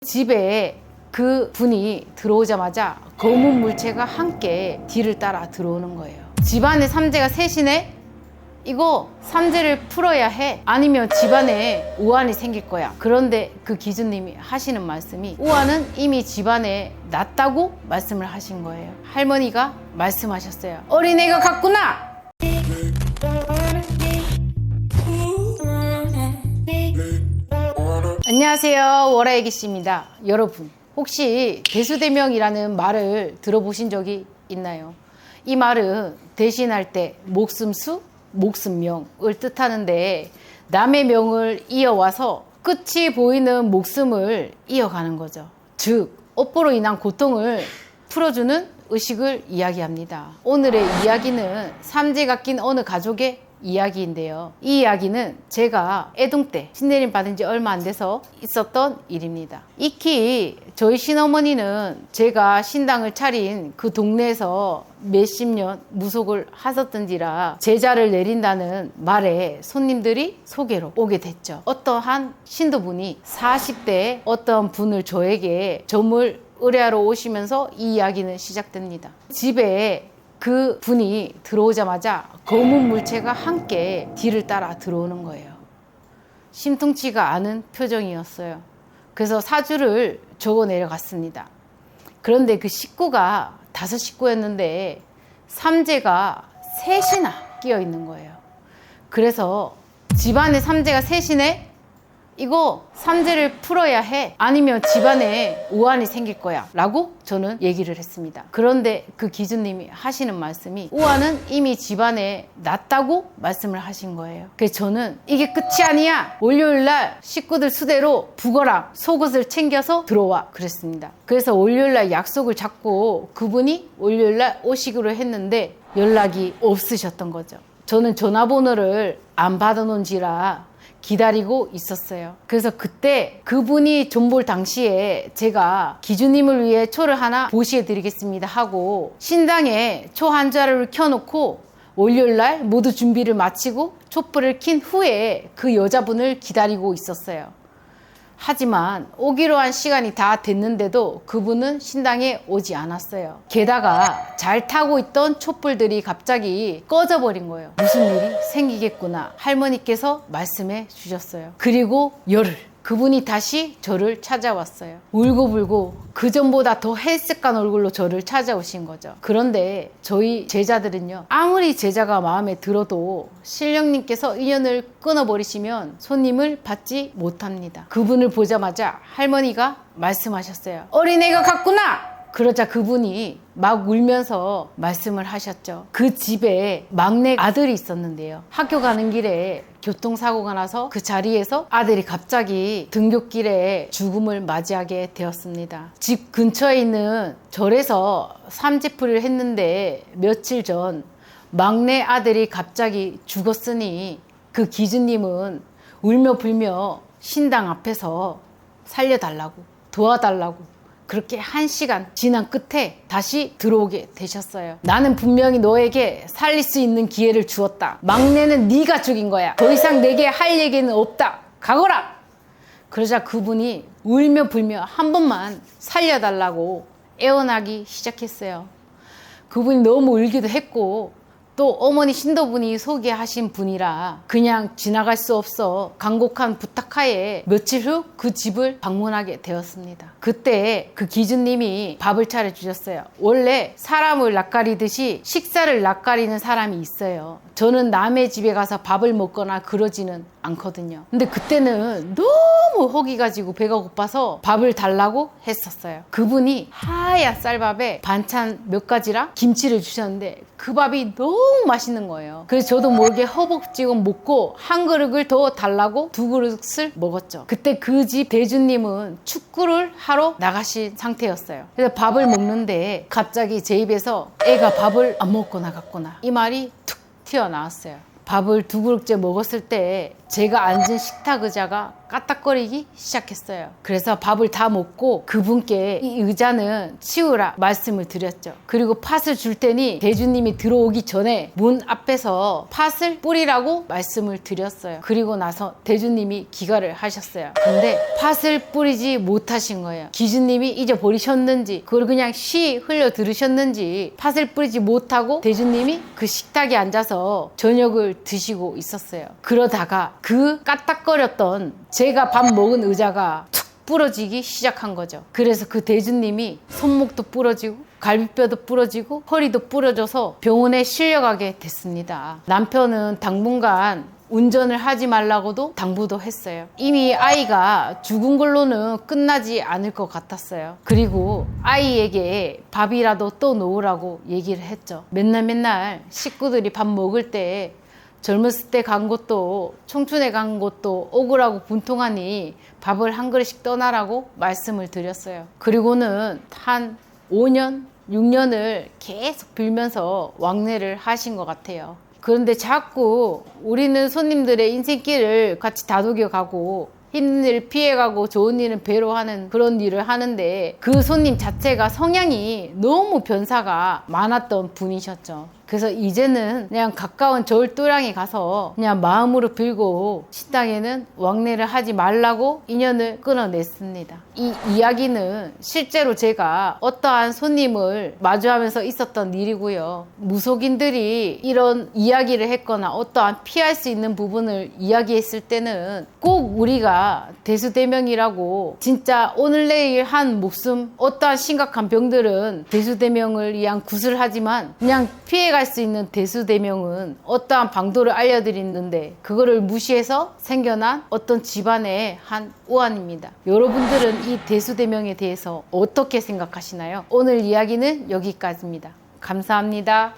집에 그 분이 들어오자마자 검은 물체가 함께 뒤를 따라 들어오는 거예요. 집안에 삼재가 셋이네? 이거 삼재를 풀어야 해. 아니면 집안에 우환이 생길 거야. 그런데 그 기주님이 하시는 말씀이 우환은 이미 집안에 났다고 말씀을 하신 거예요. 할머니가 말씀하셨어요. 어린애가 갔구나! 안녕하세요, 월아애기씨입니다. 여러분, 혹시 대수대명이라는 말을 들어보신 적이 있나요? 이 말은 대신할 때 목숨수, 목숨명을 뜻하는데 남의 명을 이어와서 끝이 보이는 목숨을 이어가는 거죠. 즉, 업보로 인한 고통을 풀어주는 의식을 이야기합니다. 오늘의 이야기는 삼재가 낀 어느 가족의 이야기인데요. 이 이야기는 제가 애동 때 신내림 받은 지 얼마 안 돼서 있었던 일입니다. 익히 저희 신어머니는 제가 신당을 차린 그 동네에서 몇십 년 무속을 하셨던지라 제자를 내린다는 말에 손님들이 소개로 오게 됐죠. 어떠한 신도분이 40대에 어떤 분을 저에게 점을 의뢰하러 오시면서 이 이야기는 시작됩니다. 집에 그 분이 들어오자마자 검은 물체가 함께 뒤를 따라 들어오는 거예요. 심통치가 않은 표정이었어요. 그래서 사주를 적어 내려갔습니다. 그런데 그 식구가 5식구였는데 삼재가 셋이나 끼어 있는 거예요. 그래서 집안에 삼재가 셋이네? 이거 삼재를 풀어야 해. 아니면 집안에 우환이 생길 거야 라고 저는 얘기를 했습니다. 그런데 그 기주님이 하시는 말씀이 우환은 이미 집안에 났다고 말씀을 하신 거예요. 그래서 저는 이게 끝이 아니야. 월요일날 식구들 수대로 북어랑 속옷을 챙겨서 들어와 그랬습니다. 그래서 월요일날 약속을 잡고 그분이 월요일날 오시기로 했는데 연락이 없으셨던 거죠. 저는 전화번호를 안 받아놓은지라 기다리고 있었어요. 그래서 그때 그분이 좀 볼 당시에 제가 기주님을 위해 초를 하나 보시해 드리겠습니다 하고 신당에 초 한 자루를 켜놓고 월요일날 모두 준비를 마치고 촛불을 킨 후에 그 여자분을 기다리고 있었어요. 하지만 오기로 한 시간이 다 됐는데도 그분은 신당에 오지 않았어요. 게다가 잘 타고 있던 촛불들이 갑자기 꺼져버린 거예요. 무슨 일이 생기겠구나 할머니께서 말씀해 주셨어요. 그리고 열흘 그분이 다시 저를 찾아왔어요. 울고불고 그전보다 더 헬쓱한 얼굴로 저를 찾아오신 거죠. 그런데 저희 제자들은요, 아무리 제자가 마음에 들어도 신령님께서 인연을 끊어버리시면 손님을 받지 못합니다. 그분을 보자마자 할머니가 말씀하셨어요. 어린애가 갔구나! 그러자 그분이 막 울면서 말씀을 하셨죠. 그 집에 막내 아들이 있었는데요. 학교 가는 길에 교통사고가 나서 그 자리에서 아들이 갑자기 등굣길에 죽음을 맞이하게 되었습니다. 집 근처에 있는 절에서 삼재풀이를 했는데 며칠 전 막내 아들이 갑자기 죽었으니 그 기주님은 울며 불며 신당 앞에서 살려달라고 도와달라고 그렇게 1시간 지난 끝에 다시 들어오게 되셨어요. 나는 분명히 너에게 살릴 수 있는 기회를 주었다. 막내는 네가 죽인 거야. 더 이상 내게 할 얘기는 없다. 가거라! 그러자 그분이 울며 불며 한 번만 살려달라고 애원하기 시작했어요. 그분이 너무 울기도 했고 또 어머니 신도분이 소개하신 분이라 그냥 지나갈 수 없어 간곡한 부탁하에 며칠 후 그 집을 방문하게 되었습니다. 그때 그 기주님이 밥을 차려주셨어요. 원래 사람을 낯가리듯이 식사를 낯가리는 사람이 있어요. 저는 남의 집에 가서 밥을 먹거나 그러지는 않거든요. 근데 그때는 너무 허기 가지고 배가 고파서 밥을 달라고 했었어요. 그분이 하얀 쌀밥에 반찬 몇 가지랑 김치를 주셨는데 그 밥이 너무 맛있는 거예요. 그래서 저도 모르게 허벅지금 먹고 한 그릇을 더 달라고 2그릇을 먹었죠. 그때 그 집 대주님은 축구를 하러 나가신 상태였어요. 그래서 밥을 먹는데 갑자기 제 입에서 애가 밥을 안 먹고 나갔구나 이 말이 툭 튀어나왔어요. 밥을 2그릇째 먹었을 때 제가 앉은 식탁 의자가 까딱거리기 시작했어요. 그래서 밥을 다 먹고 그분께 이 의자는 치우라 말씀을 드렸죠. 그리고 팥을 줄 테니 대주님이 들어오기 전에 문 앞에서 팥을 뿌리라고 말씀을 드렸어요. 그리고 나서 대주님이 기가를 하셨어요. 근데 팥을 뿌리지 못하신 거예요. 기주님이 잊어버리셨는지 그걸 그냥 쉬 흘려 들으셨는지 팥을 뿌리지 못하고 대주님이 그 식탁에 앉아서 저녁을 드시고 있었어요. 그러다가 그 까딱거렸던 제가 밥 먹은 의자가 툭 부러지기 시작한 거죠. 그래서 그 대주님이 손목도 부러지고 갈비뼈도 부러지고 허리도 부러져서 병원에 실려가게 됐습니다. 남편은 당분간 운전을 하지 말라고도 당부도 했어요. 이미 아이가 죽은 걸로는 끝나지 않을 것 같았어요. 그리고 아이에게 밥이라도 또 놓으라고 얘기를 했죠. 맨날 식구들이 밥 먹을 때 젊었을 때 간 곳도 청춘에 간 곳도 억울하고 분통하니 밥을 한 그릇씩 떠나라고 말씀을 드렸어요. 그리고는 한 5년, 6년을 계속 빌면서 왕래를 하신 것 같아요. 그런데 자꾸 우리는 손님들의 인생길을 같이 다독여 가고 힘든 일을 피해가고 좋은 일은 배로 하는 그런 일을 하는데 그 손님 자체가 성향이 너무 변사가 많았던 분이셨죠. 그래서 이제는 그냥 가까운 저울도량에 가서 그냥 마음으로 빌고 식당에는 왕래를 하지 말라고 인연을 끊어냈습니다. 이 이야기는 실제로 제가 어떠한 손님을 마주하면서 있었던 일이고요. 무속인들이 이런 이야기를 했거나 어떠한 피할 수 있는 부분을 이야기했을 때는 꼭 우리가 대수대명이라고 진짜 오늘 내일 한 목숨 어떠한 심각한 병들은 대수대명을 위한 굿을 하지만 그냥 피해갈 수 있는 대수대명은 어떠한 방도를 알려드리는데 그거를 무시해서 생겨난 어떤 집안의 한 우환입니다. 여러분들은 이 대수대명에 대해서 어떻게 생각하시나요? 오늘 이야기는 여기까지입니다. 감사합니다.